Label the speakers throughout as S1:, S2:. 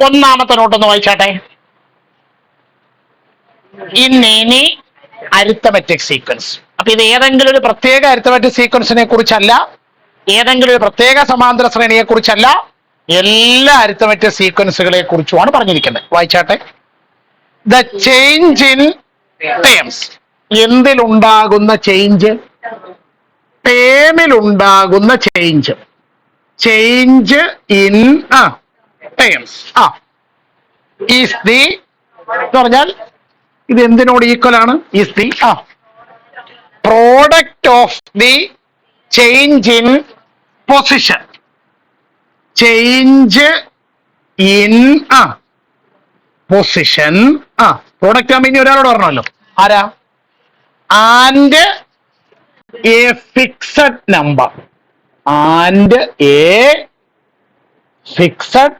S1: ഒന്നാമത്തെ നോട്ടൊന്ന് വായിച്ചാട്ടെ. In any arithmetic sequence. അപ്പൊ ഇത് ഏതെങ്കിലും ഒരു പ്രത്യേക അരിത്തമെറ്റിക് സീക്വൻസിനെ കുറിച്ചല്ല, ഏതെങ്കിലും ഒരു പ്രത്യേക സമാന്തര ശ്രേണിയെ കുറിച്ചല്ല, എല്ലാ അരിത്തമെറ്റിക് സീക്വൻസുകളെ കുറിച്ചുമാണ് പറഞ്ഞിരിക്കുന്നത്. വായിച്ചാട്ടെ. The change in terms. എന്തിലുണ്ടാകുന്ന ചേഞ്ച്? ടേമിലുണ്ടാകുന്ന change. Change in terms is the എന്ന് പറഞ്ഞാൽ ഇത് എന്തിനോട് ഈക്വൽ ആണ്? Is the product of the change in position. Change in position. Product ആകുമ്പോൾ ഇനി ഒരാളോട് പറഞ്ഞല്ലോ. ആരാ? And a fixed number. And a fixed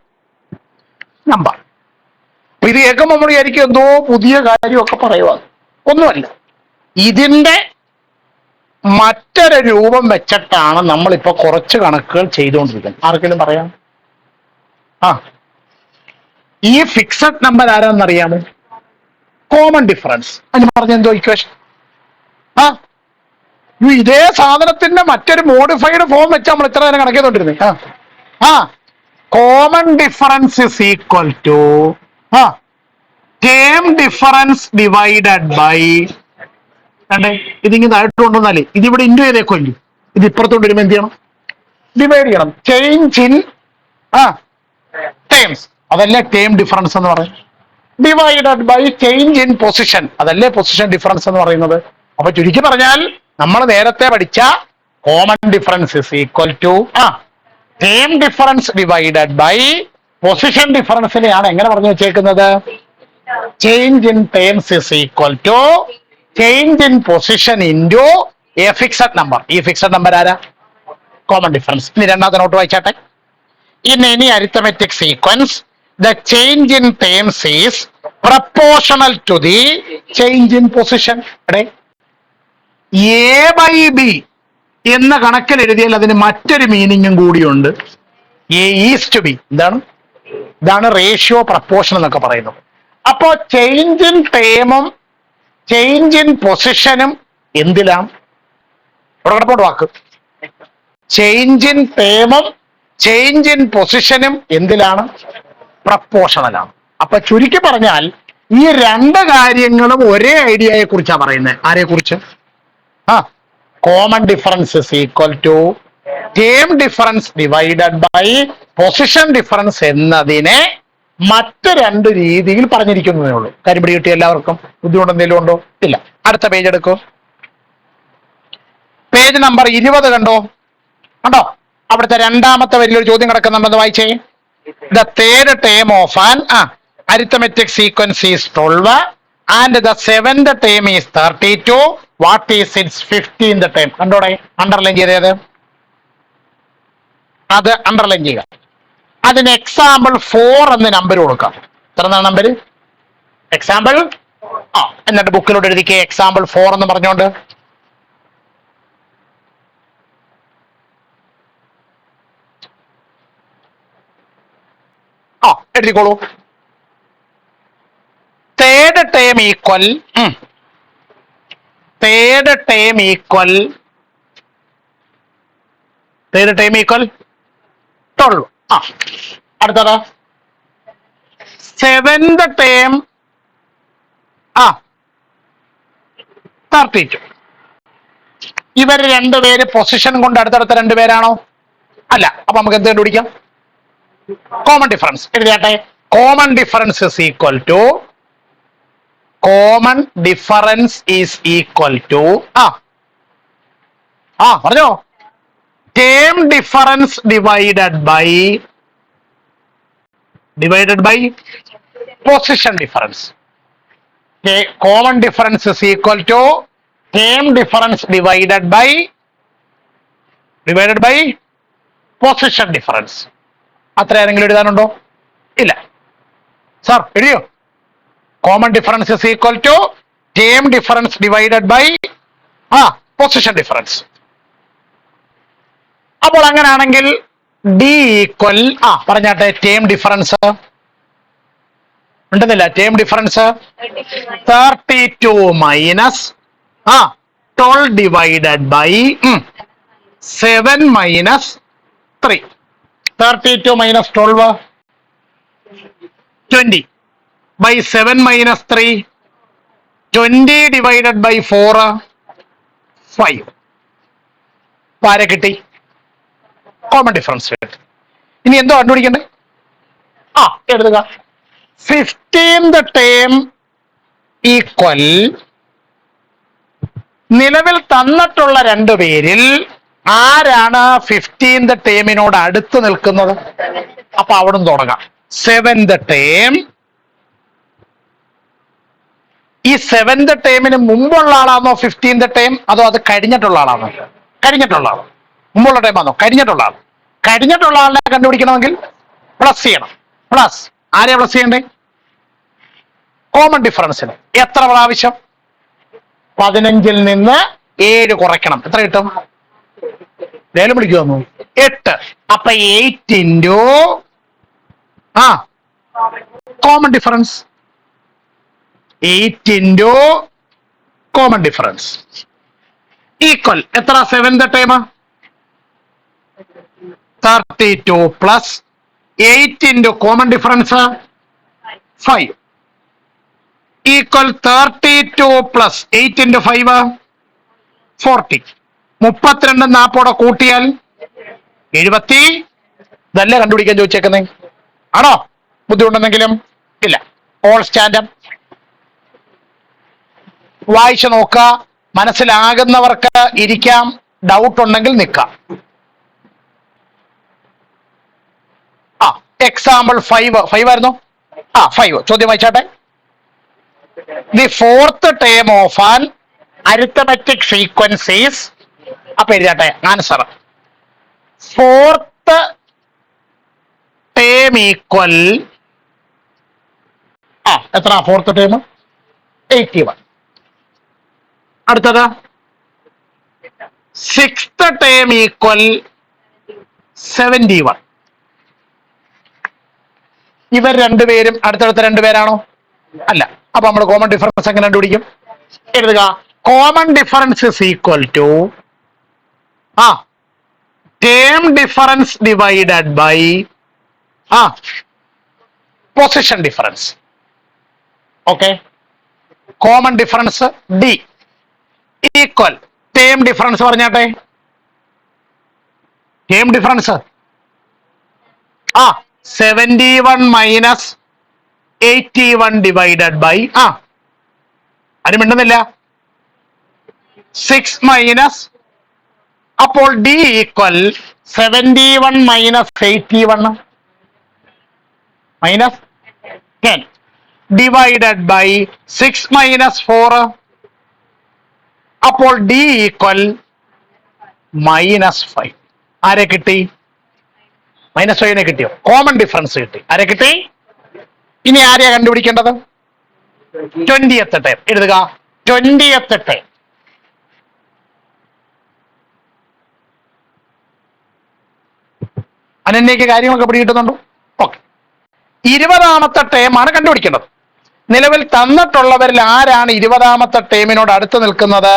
S1: number. ഇത് കേൾക്കുമ്പോൾ നമ്മൾ വിചാരിക്കും എന്തോ പുതിയ കാര്യമൊക്കെ പറയുക. ഒന്നുമല്ല, ഇതിന്റെ മറ്റൊരു രൂപം വെച്ചിട്ടാണ് നമ്മളിപ്പോ കുറച്ച് കണക്കുകൾ ചെയ്തുകൊണ്ടിരിക്കുന്നത്. ആർക്കെങ്കിലും പറയാം? ഈ ഫിക്സഡ് നമ്പർ ആരാന്നറിയാമോ? Common difference. അതിന് പറഞ്ഞെന്തോ ഇക്വേഷൻ? ഇതേ സാധനത്തിന്റെ മറ്റൊരു മോഡിഫൈഡ് ഫോം വെച്ച് നമ്മൾ ഇത്ര നേരം കണക്കിയതുകൊണ്ടിരുന്നത്. Common difference is equal to term difference divided by. കണ്ടേ, ഇതിങ്ങനെ താഴോട്ട് കൊണ്ടുവന്നാലേ ഇതിവിടെ ഇൻഡു ചെയ്തേക്കുമല്ലോ, ഇത് ഇപ്പുറത്തോട്ട് വരുമ്പോൾ എന്ത് ചെയ്യണം? ഡിവൈഡ് ചെയ്യണം. ചേഞ്ച് ഇൻ ടേംസ്, അതല്ലേ ടേം ഡിഫറൻസ് എന്ന് പറയുന്നത്. Divided by change in position, അതല്ലേ പൊസിഷൻ ഡിഫറൻസ് എന്ന് പറയുന്നത്. അപ്പൊ ചുരുക്കി പറഞ്ഞാൽ നമ്മൾ നേരത്തെ പഠിച്ച common difference is equal to term difference divided by position ഡിഫറൻസിനെയാണ് എങ്ങനെ പറഞ്ഞു വെച്ചേക്കുന്നത്? Change in terms is equal to change in position into a fixed number. ഈ ഫിക്സഡ് നമ്പർ ആരാ? Common difference. ഇനി രണ്ടാമത്തെ നോട്ട് വായിച്ചാട്ടെ. In any arithmetic sequence the change in terms is proportional to the change in position. A by B എന്ന കണക്കിൽ എഴുതിയാൽ അതിന് മറ്റൊരു മീനിങ്ങും കൂടിയുണ്ട്. A is to B. ഇതാണ് റേഷ്യോ പ്രപ്പോർഷൻ എന്നൊക്കെ പറയുന്നത്. അപ്പോ ചേഞ്ച് ഇൻ ടേമും ചേഞ്ച് ഇൻ പൊസിഷനും എന്തിലാണ്? കിടപ്പുണ്ട് വാക്ക്. ചേഞ്ച് ഇൻ ടേമും ചേഞ്ച് ഇൻ പൊസിഷനും എന്തിലാണ്? പ്രപ്പോർഷണലാണ്. അപ്പൊ ചുരുക്കി പറഞ്ഞാൽ ഈ രണ്ട് കാര്യങ്ങളും ഒരേ ഐഡിയയെ കുറിച്ചാണ് പറയുന്നത്. ആരെ കുറിച്ച്? Common difference is equal to term difference divided by position difference എന്നതിനെ മറ്റ് രണ്ട് രീതിയിൽ പറഞ്ഞിരിക്കുന്നതേ ഉള്ളൂ. കരിപിടി കിട്ടിയ എല്ലാവർക്കും? ബുദ്ധിമുട്ട് എന്തെങ്കിലും ഉണ്ടോ? ഇല്ല. അടുത്ത പേജ് എടുക്കൂ. പേജ് നമ്പർ 20 കണ്ടോ? അവിടുത്തെ രണ്ടാമത്തെ വരിയിൽ ഒരു ചോദ്യം കിടക്കുന്നുണ്ടെന്ന് വായിച്ചേ. The third term of an arithmetic sequence is 12 and the seventh term is 32. What is its 15th term? കണ്ടോടെ, അണ്ടർലൈൻ ചെയ്തത്. അത് അണ്ടർലൈൻ ചെയ്യുക. അതിന് എക്സാമ്പിൾ 4 എന്ന് നമ്പർ കൊടുക്കാം. എത്ര നമ്പർ? എക്സാമ്പിൾ. എന്നിട്ട് ബുക്കിലോട്ട് എഴുതിക്കേ എക്സാമ്പിൾ 4 എന്ന് പറഞ്ഞോണ്ട്. എഴുതിക്കോളൂ. Third term equal third term equal 12. അടുത്തത് സെവൻത് ടേം 32. ഇവർ രണ്ടുപേര് പൊസിഷൻ കൊണ്ട് അടുത്തടുത്ത രണ്ടുപേരാണോ? അല്ല. അപ്പൊ നമുക്ക് എന്ത് കണ്ടുപിടിക്കാം? Common difference. എഴുതിയാട്ടെ. Common difference is equal to common difference is equal to പറഞ്ഞോ, term difference divided by position difference. Common difference is equal to term difference divided by position difference. അത്ര ആരെങ്കിലും എഴുതാനുണ്ടോ? ഇല്ല. സാർ എഴുതിയോ? Common difference is equal to term difference divided by position difference. അപ്പോൾ അങ്ങനെയാണെങ്കിൽ D equal പറഞ്ഞാട്ടെ term difference ഉണ്ടെന്നില്ല. Term difference 32 minus 12 divided by 7 minus 3. 32 minus 12 20 by 7 minus 3, 20 divided by 4, 5. ആരെ കിട്ടി? കോമൺ ഡിഫറൻസ് കിട്ടി. ഇനി എന്തോ കണ്ടുപിടിക്കണ്ടേ? എഴുതുക. 15th ടേം ഈക്വൽ നിലവിൽ തന്നിട്ടുള്ള രണ്ടുപേരിൽ ആരാണ് 15th ടേമിനോട് അടുത്ത് നിൽക്കുന്നത്? അപ്പൊ അവിടെ തുടങ്ങാം. 7th term. ഈ 7th ടേമിന് മുമ്പുള്ള ആളാണോ 15th ടേം, അതോ അത് കഴിഞ്ഞിട്ടുള്ള ആളാണോ? കഴിഞ്ഞിട്ടുള്ള ആൾ. മുമ്പുള്ള ടൈം ആണോ? കഴിഞ്ഞിട്ടുള്ള ആൾ. കഴിഞ്ഞിട്ടുള്ള ആളിനെ കണ്ടുപിടിക്കണമെങ്കിൽ പ്ലസ് ചെയ്യണം. പ്ലസ് ആരെയാ പ്ലസ് ചെയ്യണ്ടേ? കോമൺ ഡിഫറൻസിന്. എത്ര പ്രാവശ്യം? 15ൽ നിന്ന് 7 കുറയ്ക്കണം. എത്ര കിട്ടും? വേലും വിളിക്കുന്നു 8. അപ്പൊ 8 into common difference. 8 into common difference equal എത്ര? 7th time 32 plus 8 into common difference 5 equal 32 plus 8 into 5 40. 32 40 കൂട്ടിയാൽ 70. ഇതല്ലേ കണ്ടുപിടിക്കാൻ ചോദിച്ചേക്കുന്നേ? ആണോ? ബുദ്ധിമുട്ടെന്തെങ്കിലും ഇല്ല. ഓൾ സ്റ്റാൻഡപ്പ് വായിച്ചു നോക്കുക. മനസ്സിലാകുന്നവർക്ക് ഇരിക്കാം, ഡൗട്ട് ഉണ്ടെങ്കിൽ നിൽക്കാം. എക്സാമ്പിൾ 5 ആയിരുന്നു. 5 ചോദ്യം വായിച്ചാട്ടെ. The fourth term of an arithmetic sequence is. അപ്പൊ എഴുതാട്ടെ ആൻസർ. ഫോർത്ത് ടേം ഈക്വൽ എത്ര? Fourth term 81. അടുത്തത് സിക്സ്ത് ടേം ഈക്വൽ 71. ഇവർ രണ്ടുപേരും അടുത്തടുത്ത രണ്ടുപേരാണോ? അല്ല. അപ്പൊ നമ്മൾ കോമൺ ഡിഫറൻസ് എങ്ങനെ കണ്ടുപിടിക്കും? എഴുതുക. Common difference is equal to term difference divided by position difference. Okay. Common difference D equal term difference പറഞ്ഞാട്ടെ. Term difference 71 minus 81 divided by അതിന് മിണ്ടുന്നില്ല 6 മൈനസ്. അപ്പോൾ D equal 71 minus 81 minus 10 divided by 6 minus 4. അപ്പോൾ D equal -5. ആരെ കിട്ടി? -5നെ കിട്ടിയോ? Common difference കിട്ടി. ആരെ കിട്ടി? ഇനി ആരെയാ കണ്ടുപിടിക്കേണ്ടത്? 20th term. എഴുതുക. 20th term. അനന്യക്ക് കാര്യങ്ങളൊക്കെ പിടികിട്ടുന്നുണ്ടോ? ഓക്കെ. 20ാമത്തെ ടേം ആണ് കണ്ടുപിടിക്കേണ്ടത്. നിലവിൽ തന്നിട്ടുള്ളവരിൽ ആരാണ് 20ാമത്തെ ടേമിനോട് അടുത്ത് നിൽക്കുന്നത്?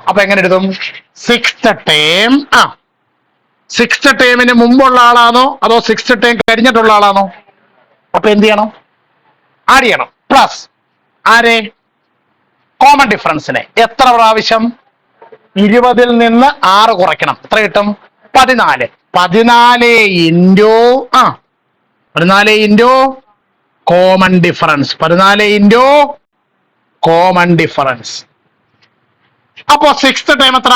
S1: അപ്പൊ എങ്ങനെ എഴുതും? Sixth term. സിക്സ്ത് ടേമിന് മുമ്പുള്ള ആളാണോ അതോ സിക്സ്ത് ടേം കഴിഞ്ഞിട്ടുള്ള ആളാണോ? അപ്പൊ എന്ത് ചെയ്യണം? ആഡ് ചെയ്യണം. പ്ലസ് ആരെ? കോമൺ ഡിഫറൻസിനെ. എത്ര പ്രാവശ്യം? 20ൽ നിന്ന് 6 കുറയ്ക്കണം. എത്ര കിട്ടും? 14. 14 into common difference. 14 into common difference. അപ്പോ സിക്സ്ത് ടൈം എത്ര?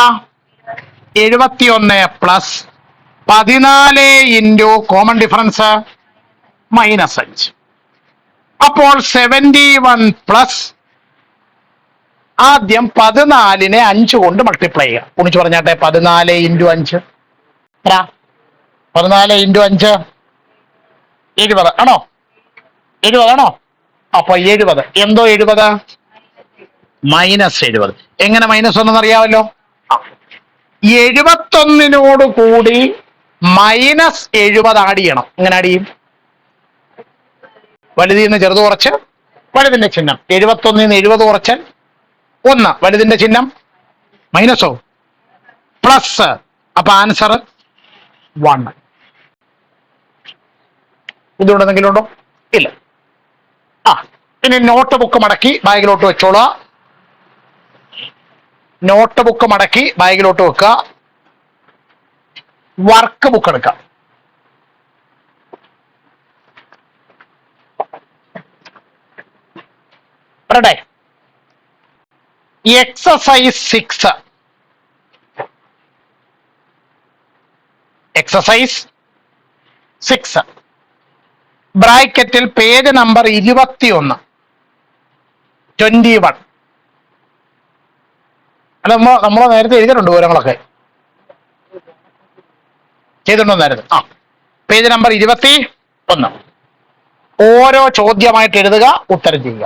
S1: 71 പ്ലസ് 14 ഇൻറ്റു കോമൺ ഡിഫറൻസ് -5. അപ്പോൾ 71 പ്ലസ് ആദ്യം 14നെ 5 കൊണ്ട് മൾട്ടിപ്ലൈ ചെയ്യുക. കുണിച്ച് പറഞ്ഞാട്ടെ. 14 ഇൻറ്റു 5 14 ഇൻറ്റു 5 70 ആണോ? 70 ആണോ? അപ്പൊ 70. എന്തോ 70? -70. എങ്ങനെ -1 അറിയാമല്ലോ. 71നോട് കൂടി -70 ആഡ് ചെയ്യണം. എങ്ങനെ ആഡ് ചെയ്യും? വലുതിൽ നിന്ന് ചെറുത് കുറച്ച് വലുതിന്റെ ചിഹ്നം. 71 70 കുറച്ചാൽ 1, വലുതിന്റെ ചിഹ്നം മൈനസോ പ്ലസ്. അപ്പൊ ആൻസർ 1. ഇതുകൊണ്ട് എന്തെങ്കിലും ഉണ്ടോ? ഇല്ല. ഇനി നോട്ട് ബുക്ക് മടക്കി ബാഗിലോട്ട് വെച്ചോളുക. നോട്ട് ബുക്ക് മടക്കി ബാഗിലോട്ട് വെക്കുക. വർക്ക് ബുക്ക് എടുക്കാം. പറയട്ടെ, എക്സസൈസ് 6 ബ്രാക്കറ്റിൽ പേജ് നമ്പർ 21 അല്ല, നമ്മൾ നേരത്തെ എഴുതിയിട്ടുണ്ട് വിവരങ്ങളൊക്കെ ചെയ്തിട്ടുണ്ടായിരുന്നു. പേജ് നമ്പർ 21 ഓരോ ചോദ്യമായിട്ട് എഴുതുക, ഉത്തരം ചെയ്യുക.